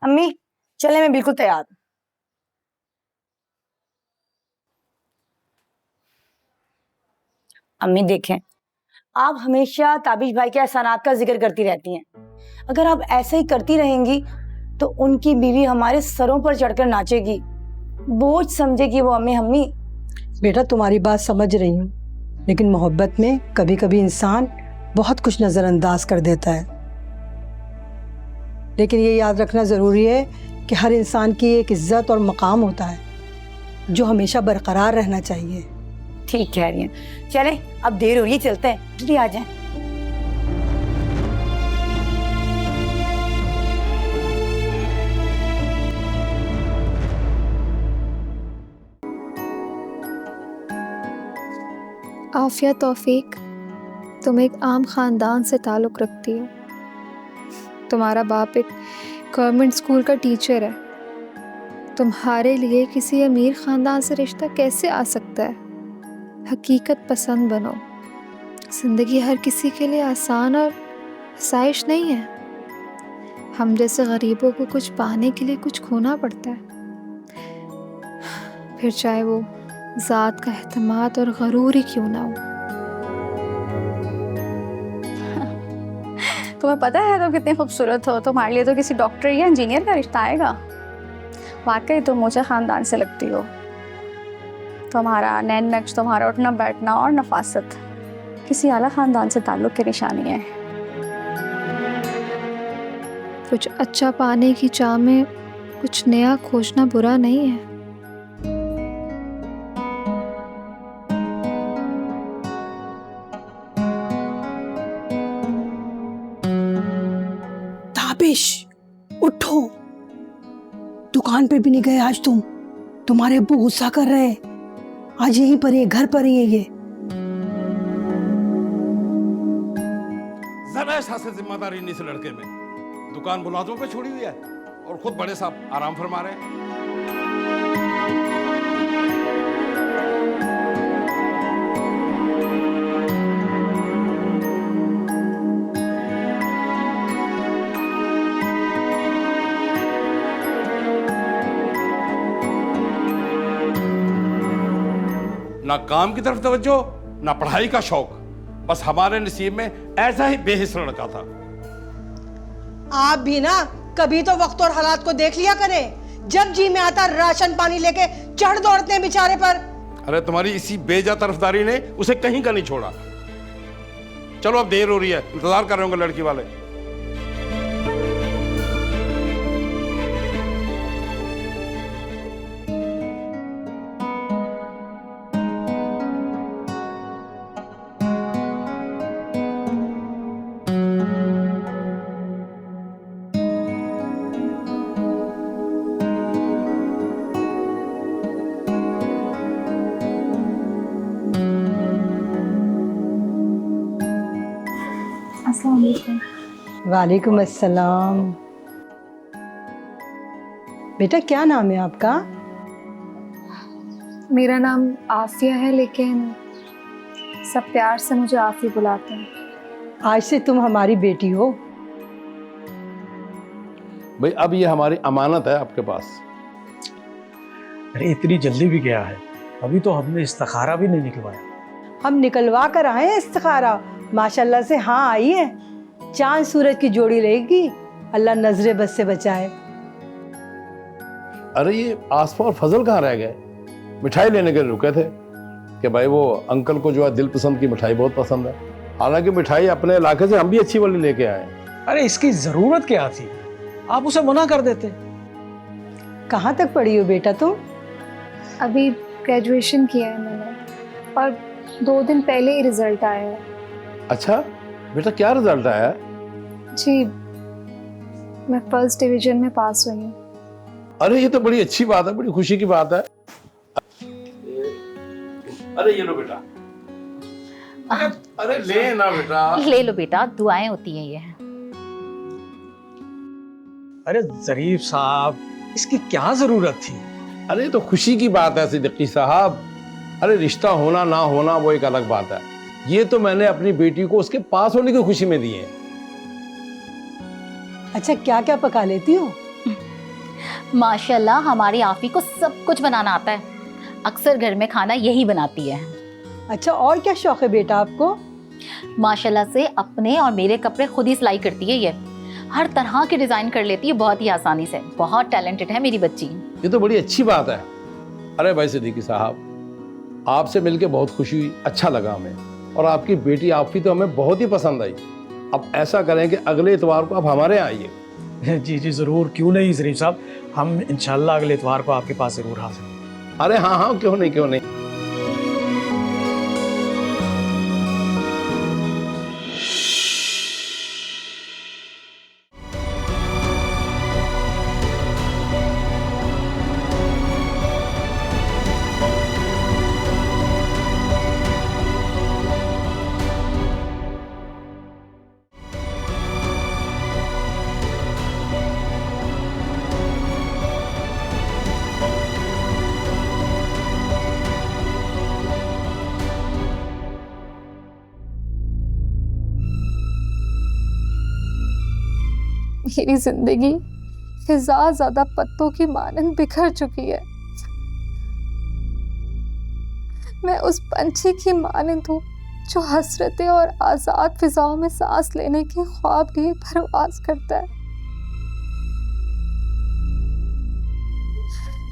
अम्मी चले, मैं बिल्कुल तैयार हूँ। अम्मी देखें, आप हमेशा ताबिश भाई के एहसानात का जिक्र करती रहती हैं। अगर आप ऐसे ही करती रहेंगी तो उनकी बीवी हमारे सरों पर चढ़कर नाचेगी, बोझ समझेगी वो हमें। अम्मी बेटा तुम्हारी बात समझ रही हूँ, लेकिन मोहब्बत में कभी कभी इंसान बहुत कुछ नज़रअंदाज कर देता है। लेकिन ये याद रखना ज़रूरी है कि हर इंसान की एक इज्जत और मकाम होता है जो हमेशा बरकरार रहना चाहिए। ठीक कह रही हैं। चले, अब देर हो रही है, चलते हैं, जल्दी आ जाएं। आफिया तौफीक, तुम एक आम ख़ानदान से ताल्लुक़ रखती हो। तुम्हारा बाप एक गवर्नमेंट स्कूल का टीचर है। तुम्हारे लिए किसी अमीर ख़ानदान से रिश्ता कैसे आ सकता है? हकीकत पसंद बनो। ज़िंदगी हर किसी के लिए आसान और आसाइश नहीं है। हम जैसे गरीबों को कुछ पाने के लिए कुछ खोना पड़ता है, फिर चाहे वो ज़ात का एहतमाद और गरूर ही क्यों ना हो। तुम्हें पता है तुम कितनी खूबसूरत हो, तुम्हारे लिए तो किसी डॉक्टर या इंजीनियर का रिश्ता आएगा। वाकई तुम मुझे ख़ानदान से लगती हो। तुम्हारा नैन नक्श, तुम्हारा उठना बैठना और नफासत किसी आला ख़ानदान से ताल्लुक़ की निशानी है। कुछ अच्छा पाने की चाह में कुछ नया खोजना बुरा नहीं है। ताबिश उठो, दुकान पे भी नहीं गए आज तुम। तुम्हारे अब्बू गुस्सा कर रहे हैं। आज यहीं पर ही, घर पर ही है ये। जरा सा से जिम्मेदारी नहीं इस लड़के में। दुकान मुलाजमों पे छोड़ी हुई है और खुद बड़े साहब आराम फरमा रहे हैं। ना काम की तरफ तवज्जो, ना पढ़ाई का शौक। बस हमारे नसीब में ऐसा ही बेहिस लड़का था। आप भी ना कभी तो वक्त और हालात को देख लिया करें। जब जी में आता राशन पानी लेके चढ़ दौड़ते हैं बेचारे पर। अरे तुम्हारी इसी बेजा तरफदारी ने उसे कहीं का नहीं छोड़ा। चलो अब देर हो रही है, इंतजार कर रहे होंगे लड़की वाले। वालेकुम अस्सलाम। बेटा क्या नाम है आपका? मेरा नाम आफिया है, लेकिन सब प्यार से मुझे आफी बुलाते हैं। आज से तुम हमारी बेटी हो। भाई अब ये हमारी अमानत है आपके पास। अरे इतनी जल्दी भी क्या है, अभी तो हमने इस्तिखारा भी नहीं निकलवाया। हम निकलवा कर आए हैं इस्तिखारा, माशाल्लाह से। हाँ आई है, चांद सूरज की जोड़ी रहेगी, अल्लाह नजरे बस से बचाए। अरे ये आसफा और फजल कहाँ रह गए? मिठाई लेने के लिए रुके थे कि भाई वो अंकल को जो है दिल पसंद की मिठाई बहुत पसंद है। हालांकि मिठाई अपने इलाके से हम भी अच्छी वाली लेके आए। अरे इसकी जरूरत क्या थी, आप उसे मना कर देते। कहाँ तक पढ़ी हो बेटा तुम? अभी ग्रेजुएशन किया है मैंने, और 2 दिन पहले ही रिजल्ट आया है। अच्छा बेटा, क्या रिजल्ट आया है? जी, मैं फर्स्ट डिवीजन में पास हुई हूँ। अरे ये तो बड़ी अच्छी बात है, बड़ी खुशी की बात है। अरे ये लो बेटा। अरे ले ना बेटा। ले लो बेटा, दुआएं होती हैं ये। अरे जरीफ साहब, इसकी क्या जरूरत थी? अरे तो खुशी की बात है सिद्दीकी साहब। अरे रिश्ता होना ना होना वो एक अलग बात है। ये तो मैंने अपनी बेटी को उसके पास होने की खुशी में दी है। अच्छा क्या क्या पका लेती हो? माशाल्लाह हमारी आफी को सब कुछ बनाना आता है। अक्सर घर में खाना यही बनाती है। अच्छा, और क्या शौक है बेटा आपको? माशाल्लाह से अपने और मेरे कपड़े खुद ही सिलाई करती है। ये हर तरह के डिजाइन कर लेती है बहुत ही आसानी से। बहुत टैलेंटेड है मेरी बच्ची। ये तो बड़ी अच्छी बात है। अरे भाई सिद्दीकी साहब, आपसे मिलके बहुत खुशी हुई, अच्छा लगा हमें। और आपकी बेटी आफी तो हमें बहुत ही पसंद आई। अब ऐसा करें कि अगले इतवार को आप हमारे यहाँ आइए। जी जी ज़रूर, क्यों नहीं ज़रीफ साहब, हम इंशाल्लाह अगले इतवार को आपके पास ज़रूर हाजिर होंगे। अरे हाँ हाँ, क्यों नहीं क्यों नहीं। मेरी जिंदगी फिजा ज्यादा पत्तों की मानंद बिखर चुकी है। मैं उस पंछी की मानंद हूँ जो हसरतें और आजाद फिजाओं में सांस लेने के ख्वाब लिए परवाज करता है,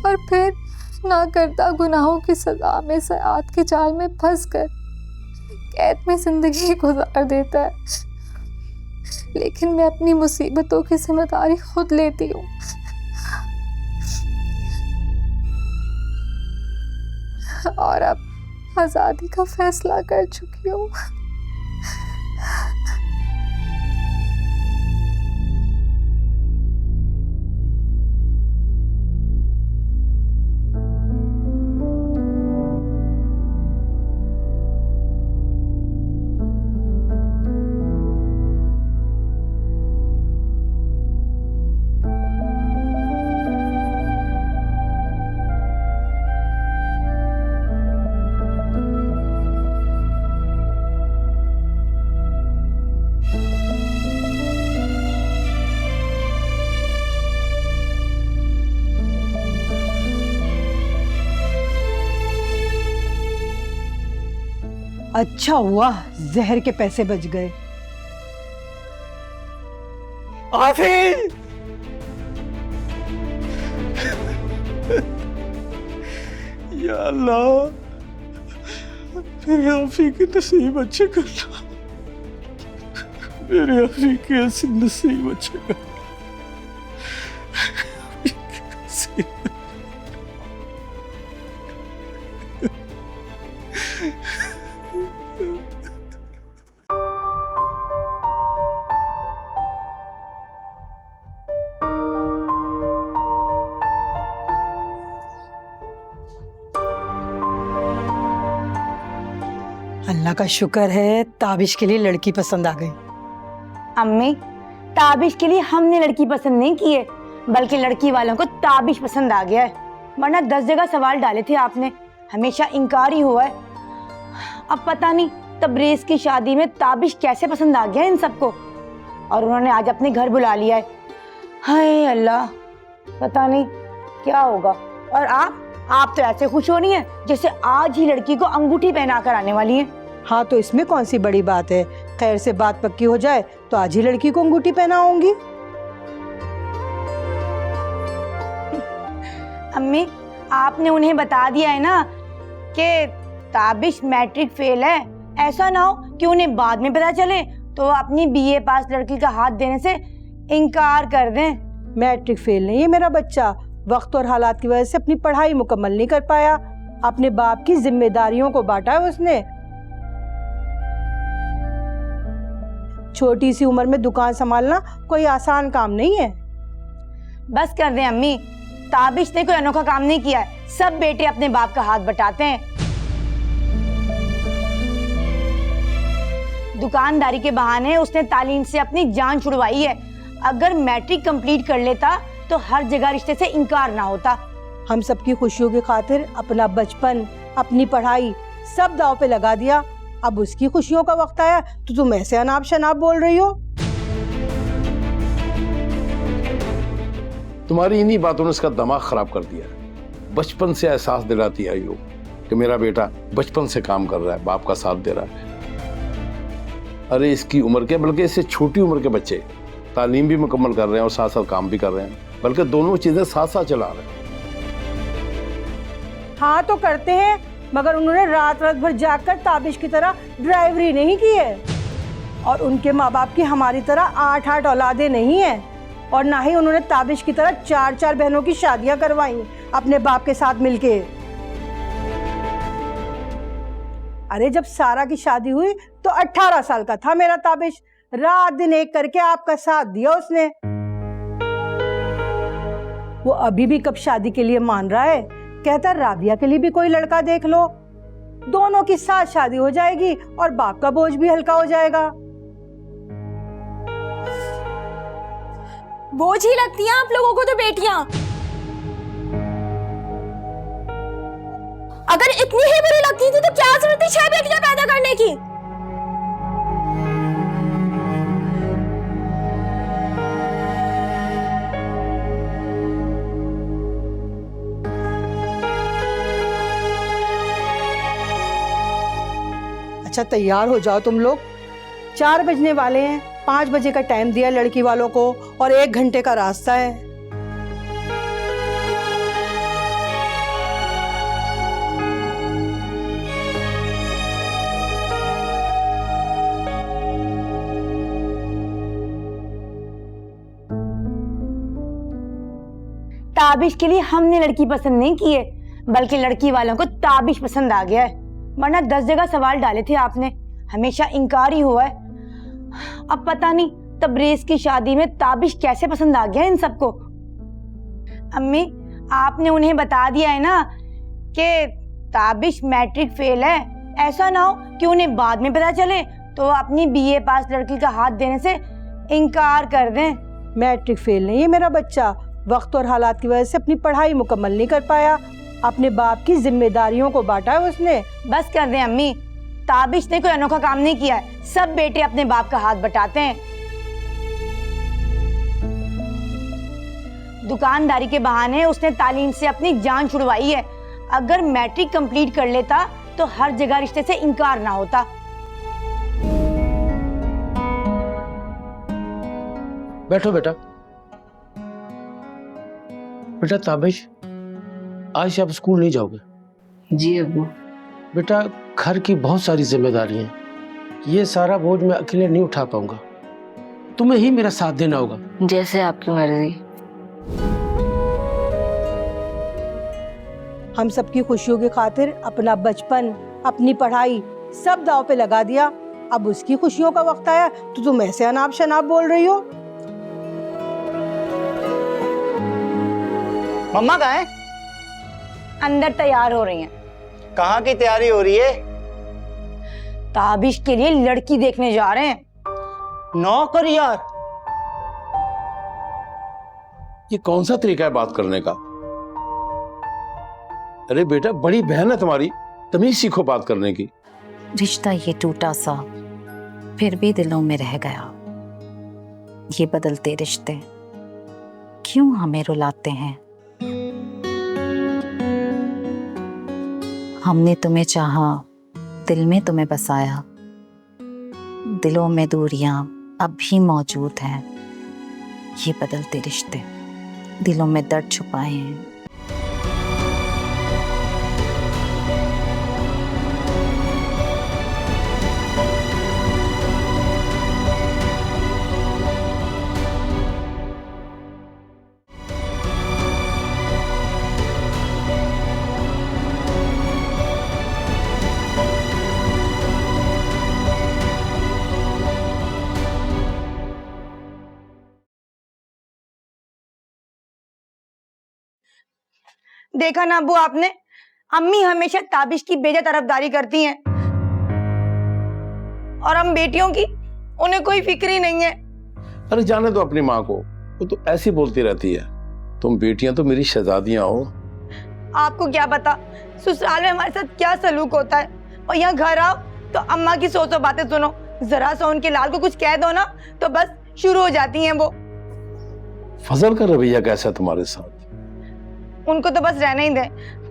और फिर नाकर्दा गुनाहों की सजा में सयाद के जाल में फंस कर कैद में जिंदगी गुजार देता है। लेकिन मैं अपनी मुसीबतों की जिम्मेदारी खुद लेती हूँ। और अब आज़ादी का फैसला कर चुकी हूँ। अच्छा हुआ जहर के पैसे बच गए। आफी, या अल्लाह, मेरे आफी के नसीब अच्छे करना, मेरे आफी के ऐसे नसीब अच्छे करना। अल्लाह का शुक्र है ताबिश के लिए लड़की पसंद आ गई। अम्मी, ताबिश के लिए हमने लड़की पसंद नहीं की है, बल्कि लड़की वालों को ताबिश पसंद आ गया है। वरना 10 जगह सवाल डाले थे आपने, हमेशा इनकार ही हुआ है। अब पता नहीं तबरेज की शादी में ताबिश कैसे पसंद आ गया इन सबको, और उन्होंने आज अपने घर बुला लिया है। हाय अल्लाह, पता नहीं क्या होगा। और आप तो ऐसे खुश हो रही हैं जैसे आज ही लड़की को अंगूठी पहना कर आने वाली हैं। हाँ, तो इसमें कौन सी बड़ी बात है? खैर से बात पक्की हो जाए तो आज ही लड़की को अंगूठी पहनाऊंगी। अम्मी, आपने उन्हें बता दिया है ना कि ताबिश मैट्रिक फेल है। ऐसा ना हो कि उन्हें बाद में पता चले तो अपनी बीए पास लड़की का हाथ देने से इनकार कर दें। मैट्रिक फेल नहीं है मेरा बच्चा, वक्त और हालात की वजह से अपनी पढ़ाई मुकम्मल नहीं कर पाया। अपने बाप की जिम्मेदारियों को बांटा है उसने। छोटी सी उम्र में दुकान संभालना कोई आसान काम नहीं है। बस कर दें अम्मी, ताबिश ने कोई अनोखा काम नहीं किया है। सब बेटे अपने बाप का हाथ बटाते हैं। दुकानदारी के बहाने उसने तालीम से अपनी जान छुड़वाई है। अगर मैट्रिक कंप्लीट कर लेता तो हर जगह रिश्ते से इनकार ना होता। हम सबकी खुशियों की खातिर अपना बचपन, अपनी पढ़ाई सब दांव पे लगा दिया। अब उसकी खुशियों का वक्त आया तो तुम ऐसे अनाप शनाप बोल रही हो। तुम्हारी इन्हीं बातों ने इसका दिमाग खराब कर दिया है। बचपन से एहसास दिलाती आई हो कि मेरा बेटा बचपन से काम कर रहा है, बाप का साथ दे रहा है। अरे इसकी उम्र के, बल्कि इससे छोटी उम्र के बच्चे तालीम भी मुकम्मल कर रहे हैं और साथ साथ काम भी कर रहे हैं, बल्कि दोनों चीजें साथ साथ चला रहे हैं। हाँ तो करते हैं, मगर उन्होंने रात रात भर जागकर ताबिश की तरह ड्राइवरी नहीं की है। और उनके माँ बाप की हमारी तरह 8-8 औलादे नहीं है, और ना ही उन्होंने ताबिश की तरह 4-4 बहनों की शादियां करवाई अपने बाप के साथ मिलके। अरे जब सारा की शादी हुई तो 18 साल का था मेरा ताबिश। रात दिन एक करके आपका साथ दिया उसने। वो अभी भी कब शादी के लिए मान रहा है, कहता राबिया के लिए भी कोई लड़का देख लो, दोनों की साथ शादी हो जाएगी और बाप का बोझ भी हल्का हो जाएगा। बोझ ही लगती हैं आप लोगों को तो बेटियां। अगर इतनी ही बुरी लगती थी तो क्या जरूरत थी 6 बेटियां पैदा करने की। अच्छा तैयार हो जाओ तुम लोग, 4 बजने वाले हैं। 5 बजे का टाइम दिया लड़की वालों को और 1 घंटे का रास्ता है। ताबिश के लिए हमने लड़की पसंद नहीं की है, बल्कि लड़की वालों को ताबिश पसंद आ गया है। वरना 10 जगह सवाल डाले थे आपने, हमेशा इनकार ही हुआ है। अब पता नहीं तबरेज की शादी में ताबिश कैसे पसंद आ गया इन सबको। अम्मी आपने उन्हें बता दिया है ना कि ताबिश मैट्रिक फेल है, ऐसा ना हो कि उन्हें बाद में पता चले तो अपनी बीए पास लड़की का हाथ देने से इनकार कर दें। मैट्रिक फेल नहीं है मेरा बच्चा, वक्त और हालात की वजह से अपनी पढ़ाई मुकम्मल नहीं कर पाया। अपने बाप की जिम्मेदारियों को बांटा है उसने। बस कर दें अम्मी, ताबिश ने कोई अनोखा काम नहीं किया है, सब बेटे अपने बाप का हाथ बटाते हैं। दुकानदारी के बहाने उसने तालीम से अपनी जान छुड़वाई है। अगर मैट्रिक कंप्लीट कर लेता तो हर जगह रिश्ते से इनकार ना होता। बैठो बेटा। बेटा ताबिश, आज से आप स्कूल नहीं जाओगे? जी अब्बू। बेटा घर की बहुत सारी जिम्मेदारी हैं, ये सारा बोझ मैं अकेले नहीं उठा पाऊंगा, तुम्हें ही मेरा साथ देना होगा। जैसे आपकी मर्जी। हम सबकी खुशियों की खातिर अपना बचपन, अपनी पढ़ाई सब दांव पे लगा दिया। अब उसकी खुशियों का वक्त आया तो तुम ऐसे अनाप शनाप बोल रही हो। मम्मा कहाँ है? अंदर तैयार हो रही हैं। कहाँ की तैयारी हो रही है? ताबिश के लिए लड़की देखने जा रहे हैं। नौकर यार, ये कौन सा तरीका है बात करने का? अरे बेटा बड़ी बहन है तुम्हारी, तमीज सीखो बात करने की। रिश्ता ये टूटा सा फिर भी दिलों में रह गया। ये बदलते रिश्ते क्यों हमें रुलाते हैं? हमने तुम्हें चाहा, दिल में तुम्हें बसाया, दिलों में दूरियां अब भी मौजूद हैं। ये बदलते रिश्ते दिलों में दर्द छुपाए हैं। देखा ना अब्बू आपने, अम्मी हमेशा ताबिश की बेजा तरफदारी करती हैं और हम बेटियों की उन्हें कोई फिक्र ही नहीं है। अरे जाने दो अपनी माँ को, वो तो ऐसी बोलती रहती है। तुम बेटियां तो मेरी शहजादियां हो। आपको क्या पता ससुराल में हमारे साथ क्या सलूक होता है, और यहाँ घर आओ तो अम्मा की 100 बातें सुनो। जरा सा उनके लाल को कुछ कह दो ना तो बस शुरू हो जाती हैं वो। फजल का रवैया कैसा है तुम्हारे साथ? उनको तो बस रहने ही दें,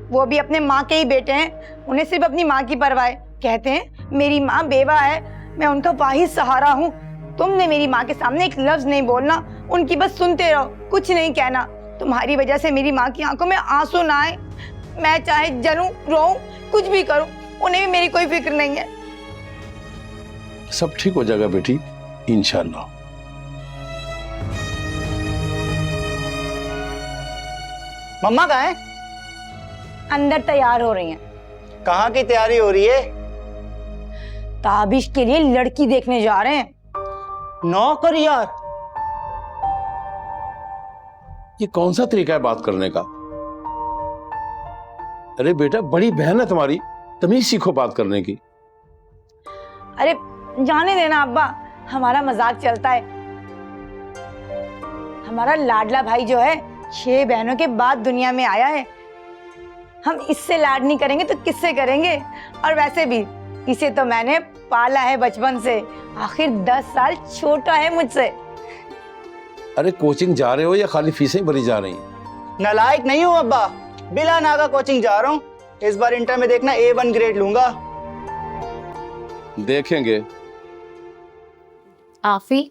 वो भी अपने माँ के ही बेटे हैं, उन्हें सिर्फ अपनी माँ की परवाह है। कहते हैं मेरी माँ बेवा है, मैं उनका वाहिद सहारा हूँ। तुमने मेरी माँ के सामने एक लफ्ज नहीं बोलना, उनकी बस सुनते रहो, कुछ नहीं कहना। तुम्हारी वजह से मेरी माँ की आंखों में आंसू ना आए। मैं चाहे जलूं, रोऊं, कुछ भी करूं, उन्हें भी मेरी कोई फिक्र नहीं है। सब ठीक हो जाएगा बेटी, इंशाल्लाह। मम्मा कहाँ है? अंदर तैयार हो रही हैं। कहाँ की तैयारी हो रही है? ताबिश के लिए लड़की देखने जा रहे हैं। नौकर यार, ये कौन सा तरीका है बात करने का? अरे बेटा, बड़ी बहन है तुम्हारी, तमीज सीखो बात करने की। अरे जाने देना अब्बा, हमारा मजाक चलता है। हमारा लाडला भाई जो है 6 बहनों के बाद दुनिया में आया है। हम इससे लाड नहीं करेंगे तो किससे करेंगे? और वैसे भी इसे तो मैंने पाला है बचपन से, आखिर 10 साल छोटा है मुझसे। अरे कोचिंग जा रहे हो या खाली फीसें भरी जा रही? नालायक नहीं हूँ अब्बा, बिला नागा कोचिंग जा रहा हूँ। इस बार इंटर में देखना A1 ग्रेड लूंगा। देखेंगे। आफी,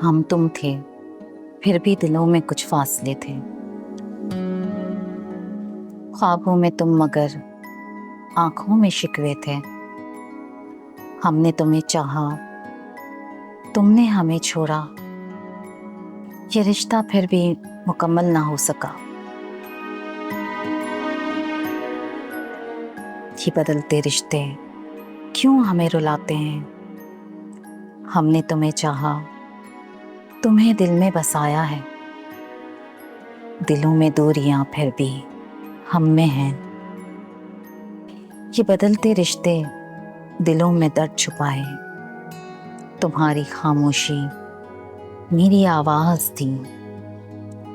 हम तुम थे, फिर भी दिलों में कुछ फासले थे। ख्वाबों में तुम मगर आंखों में शिकवे थे। हमने तुम्हें चाहा, तुमने हमें छोड़ा। ये रिश्ता फिर भी मुकम्मल ना हो सका। ये बदलते रिश्ते क्यों हमें रुलाते हैं? हमने तुम्हें चाहा, तुम्हें दिल में बसाया है। दिलों में दूरियां फिर भी हम में हैं। ये बदलते रिश्ते दिलों में दर्द छुपाए। तुम्हारी खामोशी मेरी आवाज थी।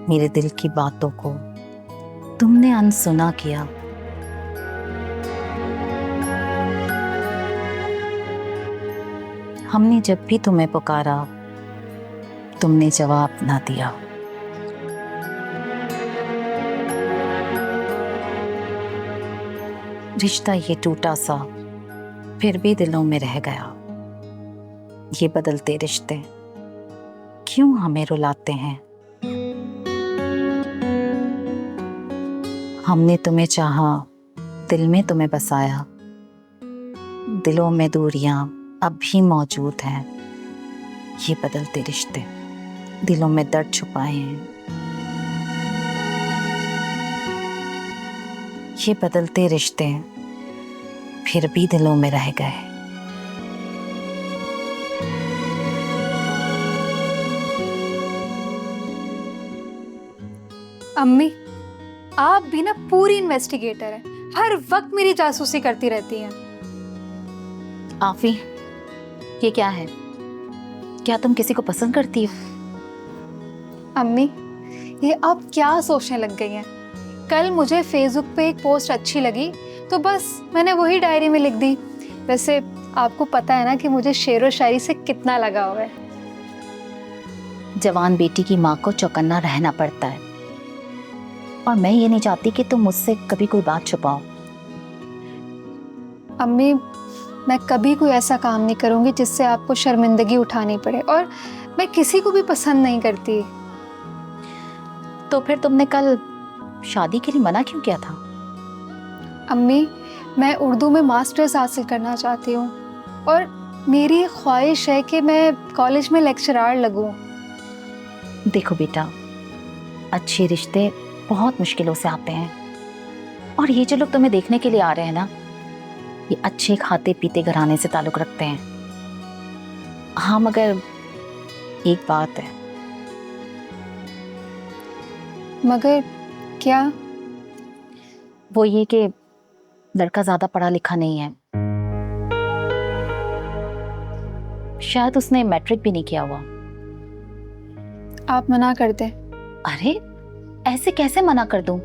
मेरे दिल की बातों को तुमने अनसुना किया। हमने जब भी तुम्हें पुकारा, तुमने जवाब ना दिया। रिश्ता ये टूटा सा फिर भी दिलों में रह गया। ये बदलते रिश्ते क्यों हमें रुलाते हैं? हमने तुम्हें चाहा, दिल में तुम्हें बसाया। दिलों में दूरियां अब भी मौजूद हैं। ये बदलते रिश्ते दिलों में दर्द छुपाए हैं। ये बदलते रिश्ते फिर भी दिलों में रह गए। अम्मी, आप भी ना पूरी इन्वेस्टिगेटर हैं, हर वक्त मेरी जासूसी करती रहती हैं। आफी, ये क्या है? क्या तुम किसी को पसंद करती हो? अम्मी, ये आप क्या सोचने लग गई हैं? कल मुझे फेसबुक पे एक पोस्ट अच्छी लगी तो बस मैंने वही डायरी में लिख दी। वैसे आपको पता है ना कि मुझे शेर व शायरी से कितना लगाव है। जवान बेटी की माँ को चौकन्ना रहना पड़ता है, और मैं ये नहीं चाहती कि तुम मुझसे कभी कोई बात छुपाओ। अम्मी, मैं कभी कोई ऐसा काम नहीं करूँगी जिससे आपको शर्मिंदगी उठानी पड़े, और मैं किसी को भी पसंद नहीं करती। तो फिर तुमने कल शादी के लिए मना क्यों किया था? अम्मी, मैं उर्दू में मास्टर्स हासिल करना चाहती हूँ और मेरी ख्वाहिश है कि मैं कॉलेज में लेक्चरार लगूँ। देखो बेटा, अच्छे रिश्ते बहुत मुश्किलों से आते हैं, और ये जो लोग तुम्हें देखने के लिए आ रहे हैं ना, ये अच्छे खाते पीते घराने से ताल्लुक़ रखते हैं। हाँ, मगर एक बात है। मगर क्या? वो ये कि लड़का ज़्यादा पढ़ा लिखा नहीं है। शायद उसने मैट्रिक भी नहीं किया हुआ। आप मना कर दें। अरे ऐसे कैसे मना कर दूं?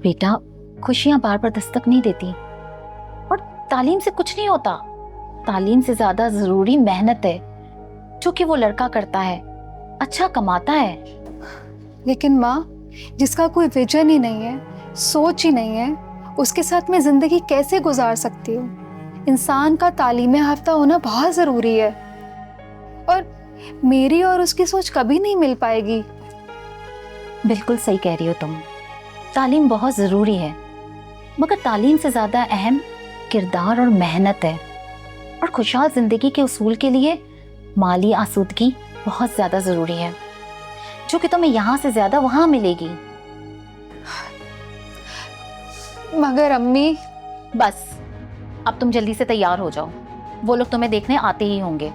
बेटा, खुशियां बार बार दस्तक नहीं देती, और तालीम से कुछ नहीं होता। तालीम से ज्यादा जरूरी मेहनत है, जो कि वो लड़का करता है, अच्छा कमाता है। लेकिन माँ, जिसका कोई विजन ही नहीं है, सोच ही नहीं है, उसके साथ मैं जिंदगी कैसे गुजार सकती हूँ? इंसान का तालीम याफ्ता होना बहुत ज़रूरी है, और मेरी और उसकी सोच कभी नहीं मिल पाएगी। बिल्कुल सही कह रही हो तुम, तालीम बहुत ज़रूरी है, मगर तालीम से ज़्यादा अहम किरदार और मेहनत है। और खुशहाल ज़िंदगी के उसूल के लिए माली आसूदगी बहुत ज़्यादा ज़रूरी है, जो कि तुम्हें यहाँ से ज़्यादा वहाँ मिलेगी। मगर अम्मी, बस, अब तुम जल्दी से तैयार हो जाओ, वो लोग तुम्हें देखने आते ही होंगे।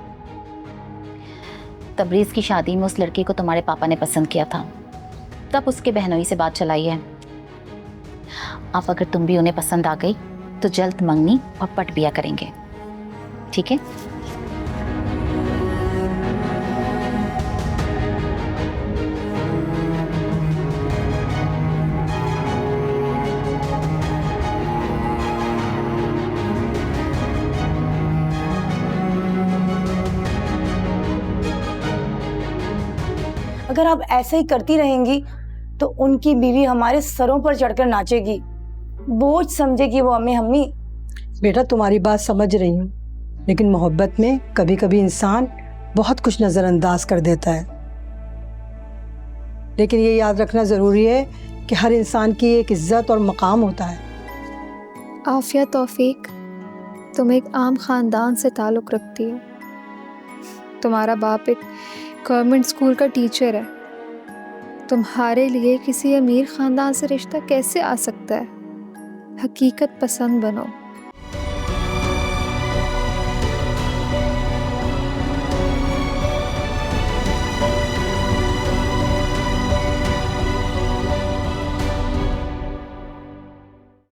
तबरीज़ की शादी में उस लड़के को तुम्हारे पापा ने पसंद किया था, तब उसके बहनोई से बात चलाई है। अब अगर तुम भी उन्हें पसंद आ गई तो जल्द मंगनी और पट बिया करेंगे, ठीक है? अगर आप ऐसे ही करती रहेंगी तो उनकी बीवी हमारे सरों पर चढ़कर नाचेगी, बोझ समझेगी वो हमें। अम्मी, बेटा, तुम्हारी बात समझ रही हूँ, लेकिन मोहब्बत में कभी कभी इंसान बहुत कुछ नज़रअंदाज कर देता है। लेकिन ये याद रखना ज़रूरी है कि हर इंसान की एक इज्जत और मकाम होता है। आफिया तौफीक, तुम एक आम ख़ानदान से ताल्लुक़ रखती हो। तुम्हारा बाप एक गवर्नमेंट स्कूल का टीचर है। तुम्हारे लिए किसी अमीर ख़ानदान से रिश्ता कैसे आ सकता है? हकीकत पसंद बनो।